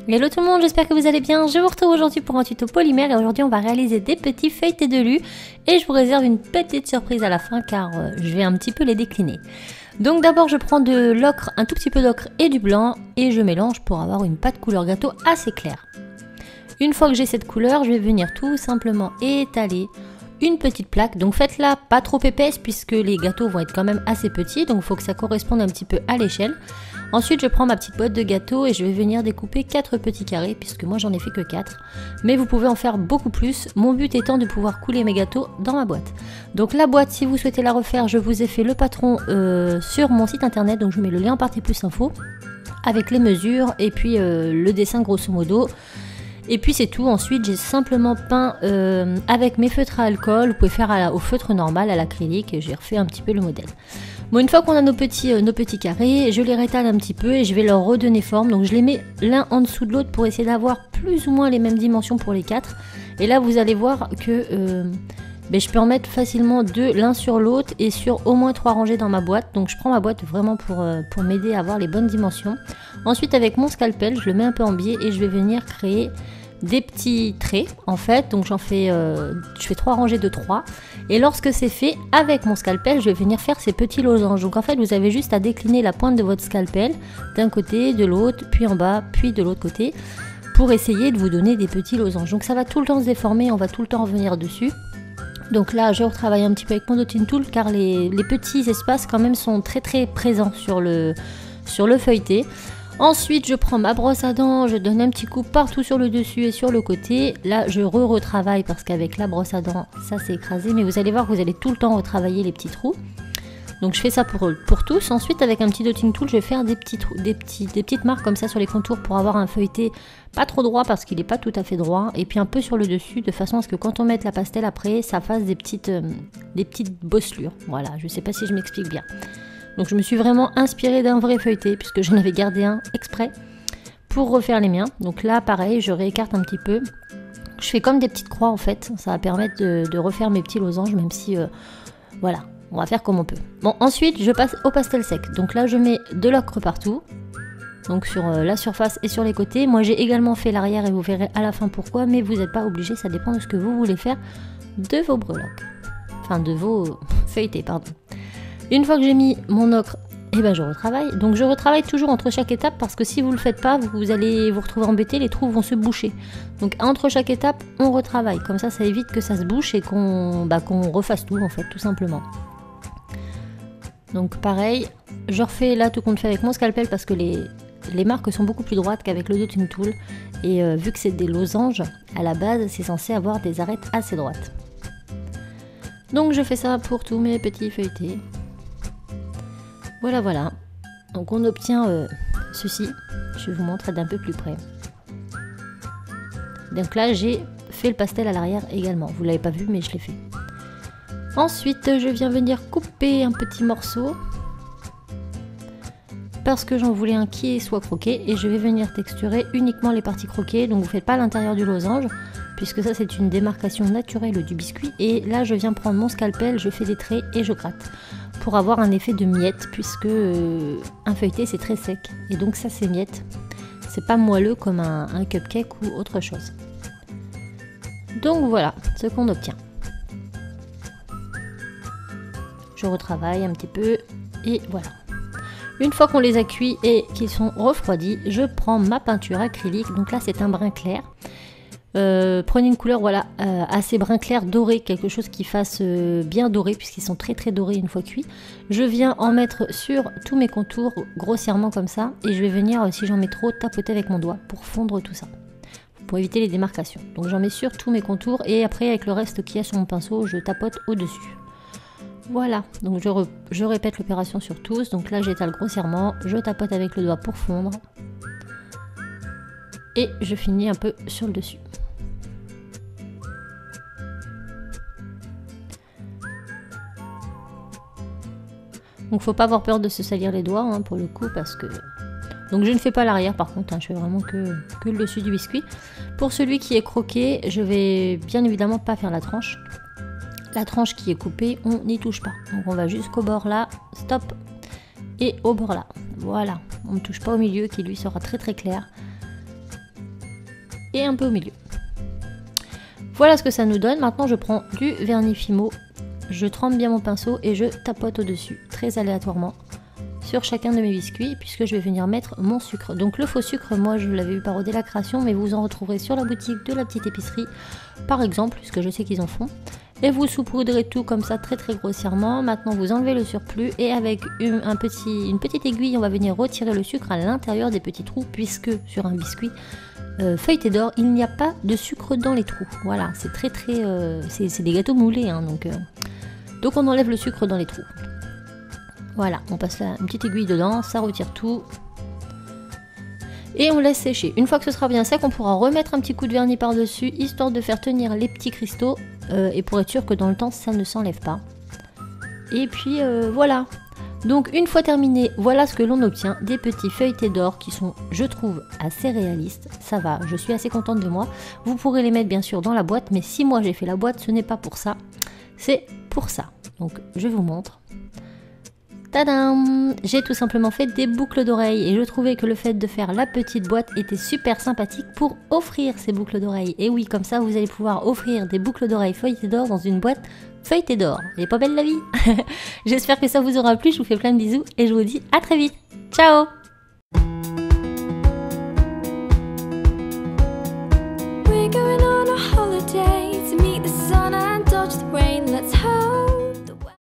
Hello tout le monde, j'espère que vous allez bien. Je vous retrouve aujourd'hui pour un tuto polymère et aujourd'hui on va réaliser des petits feuilletés de lu et je vous réserve une petite surprise à la fin car je vais un petit peu les décliner. Donc d'abord je prends de l'ocre, un tout petit peu d'ocre et du blanc et je mélange pour avoir une pâte couleur gâteau assez claire. Une fois que j'ai cette couleur, je vais venir tout simplement étaler une petite plaque. Donc faites-la pas trop épaisse puisque les gâteaux vont être quand même assez petits, donc il faut que ça corresponde un petit peu à l'échelle. Ensuite je prends ma petite boîte de gâteau et je vais venir découper 4 petits carrés puisque moi j'en ai fait que 4. Mais vous pouvez en faire beaucoup plus, mon but étant de pouvoir couler mes gâteaux dans ma boîte. Donc la boîte, si vous souhaitez la refaire, je vous ai fait le patron sur mon site internet, donc je vous mets le lien en partie plus info avec les mesures et puis le dessin grosso modo. Et puis c'est tout. Ensuite j'ai simplement peint avec mes feutres à alcool. Vous pouvez faire au feutre normal, à l'acrylique, et j'ai refait un petit peu le modèle. Bon, une fois qu'on a nos petits carrés, je les rétale un petit peu et je vais leur redonner forme. Donc je les mets l'un en dessous de l'autre pour essayer d'avoir plus ou moins les mêmes dimensions pour les 4. Et là vous allez voir que je peux en mettre facilement 2 l'un sur l'autre et sur au moins 3 rangées dans ma boîte. Donc je prends ma boîte vraiment pour m'aider à avoir les bonnes dimensions. Ensuite avec mon scalpel, je le mets un peu en biais et je vais venir créer des petits traits en fait. Donc je fais 3 rangées de 3 et lorsque c'est fait, avec mon scalpel je vais venir faire ces petits losanges. Donc en fait vous avez juste à décliner la pointe de votre scalpel d'un côté, de l'autre, puis en bas, puis de l'autre côté pour essayer de vous donner des petits losanges. Donc ça va tout le temps se déformer, on va tout le temps revenir dessus. Donc là je retravaille un petit peu avec mon dotting tool car les petits espaces quand même sont très présents sur le feuilleté. Ensuite je prends ma brosse à dents, je donne un petit coup partout sur le dessus et sur le côté. Là je retravaille parce qu'avec la brosse à dents ça s'est écrasé, mais vous allez voir que vous allez tout le temps retravailler les petits trous. Donc je fais ça pour tous. Ensuite avec un petit dotting tool je vais faire des petites marques comme ça sur les contours pour avoir un feuilleté pas trop droit parce qu'il n'est pas tout à fait droit, et puis un peu sur le dessus de façon à ce que quand on mette la pastel après ça fasse des petites bosselures. Voilà, je sais pas si je m'explique bien. Donc je me suis vraiment inspirée d'un vrai feuilleté puisque j'en avais gardé un exprès pour refaire les miens. Donc là pareil, je réécarte un petit peu. Je fais comme des petites croix en fait, ça va permettre de refaire mes petits losanges, même si voilà, on va faire comme on peut. Bon, ensuite je passe au pastel sec. Donc là je mets de l'ocre partout, donc sur la surface et sur les côtés. Moi j'ai également fait l'arrière et vous verrez à la fin pourquoi, mais vous n'êtes pas obligé, ça dépend de ce que vous voulez faire de vos breloques. Enfin de vos feuilletés, pardon. Une fois que j'ai mis mon ocre, je retravaille. Donc je retravaille toujours entre chaque étape parce que si vous ne le faites pas, vous allez vous retrouver embêté, les trous vont se boucher. Donc entre chaque étape, on retravaille. Comme ça évite que ça se bouche et qu'on refasse tout en fait, tout simplement. Donc pareil, je refais là tout compte fait avec mon scalpel parce que les marques sont beaucoup plus droites qu'avec le dotting tool. Et vu que c'est des losanges, à la base, c'est censé avoir des arêtes assez droites. Donc je fais ça pour tous mes petits feuilletés. Voilà, donc on obtient ceci, je vais vous montrer d'un peu plus près. Donc là j'ai fait le pastel à l'arrière également, vous l'avez pas vu mais je l'ai fait. Ensuite je viens venir couper un petit morceau, parce que j'en voulais un qui soit croqué, et je vais venir texturer uniquement les parties croquées, donc vous faites pas l'intérieur du losange, puisque ça c'est une démarcation naturelle du biscuit, et là je viens prendre mon scalpel, je fais des traits et je gratte. Pour avoir un effet de miette puisque un feuilleté c'est très sec et donc ça c'est miette, c'est pas moelleux comme un cupcake ou autre chose. Donc voilà ce qu'on obtient. Je retravaille un petit peu et voilà. Une fois qu'on les a cuits et qu'ils sont refroidis, je prends ma peinture acrylique, donc là c'est un brun clair. Prenez une couleur assez brun clair doré, quelque chose qui fasse bien doré puisqu'ils sont très dorés une fois cuits. Je viens en mettre sur tous mes contours grossièrement comme ça et je vais venir, si j'en mets trop, tapoter avec mon doigt pour fondre tout ça, pour éviter les démarcations. Donc j'en mets sur tous mes contours et après avec le reste qu'il y a sur mon pinceau, je tapote au-dessus. Voilà, donc je répète l'opération sur tous. Donc là j'étale grossièrement, je tapote avec le doigt pour fondre et je finis un peu sur le dessus. Donc faut pas avoir peur de se salir les doigts pour le coup parce que... Donc je ne fais pas l'arrière par contre, je fais vraiment que le dessus du biscuit. Pour celui qui est croqué, je vais bien évidemment pas faire la tranche. La tranche qui est coupée, on n'y touche pas. Donc on va jusqu'au bord là, stop, et au bord là. Voilà, on ne touche pas au milieu qui lui sera très clair. et un peu au milieu. Voilà ce que ça nous donne. Maintenant je prends du vernis Fimo, je trempe bien mon pinceau et je tapote au-dessus, très aléatoirement, sur chacun de mes biscuits, puisque je vais venir mettre mon sucre. Donc le faux sucre, moi je l'avais eu par Odé la Création, mais vous en retrouverez sur la boutique de la petite épicerie, par exemple, puisque je sais qu'ils en font. Et vous saupoudrez tout comme ça très grossièrement. Maintenant vous enlevez le surplus et avec une petite aiguille on va venir retirer le sucre à l'intérieur des petits trous, puisque sur un biscuit feuilleté d'or il n'y a pas de sucre dans les trous. Voilà, c'est c'est des gâteaux moulés hein, donc on enlève le sucre dans les trous. Voilà, on passe une petite aiguille dedans, ça retire tout. Et on laisse sécher. Une fois que ce sera bien sec, on pourra remettre un petit coup de vernis par-dessus, histoire de faire tenir les petits cristaux, et pour être sûr que dans le temps, ça ne s'enlève pas. Et puis voilà. Donc une fois terminé, voilà ce que l'on obtient, des petits feuilletés d'or qui sont, je trouve, assez réalistes. Ça va, je suis assez contente de moi. Vous pourrez les mettre bien sûr dans la boîte, mais si moi j'ai fait la boîte, ce n'est pas pour ça. C'est pour ça. Donc je vous montre. Tadam! J'ai tout simplement fait des boucles d'oreilles et je trouvais que le fait de faire la petite boîte était super sympathique pour offrir ces boucles d'oreilles. Et oui, comme ça vous allez pouvoir offrir des boucles d'oreilles feuilletées d'or dans une boîte feuilletée d'or. Elle est pas belle la vie? J'espère que ça vous aura plu, je vous fais plein de bisous et je vous dis à très vite. Ciao!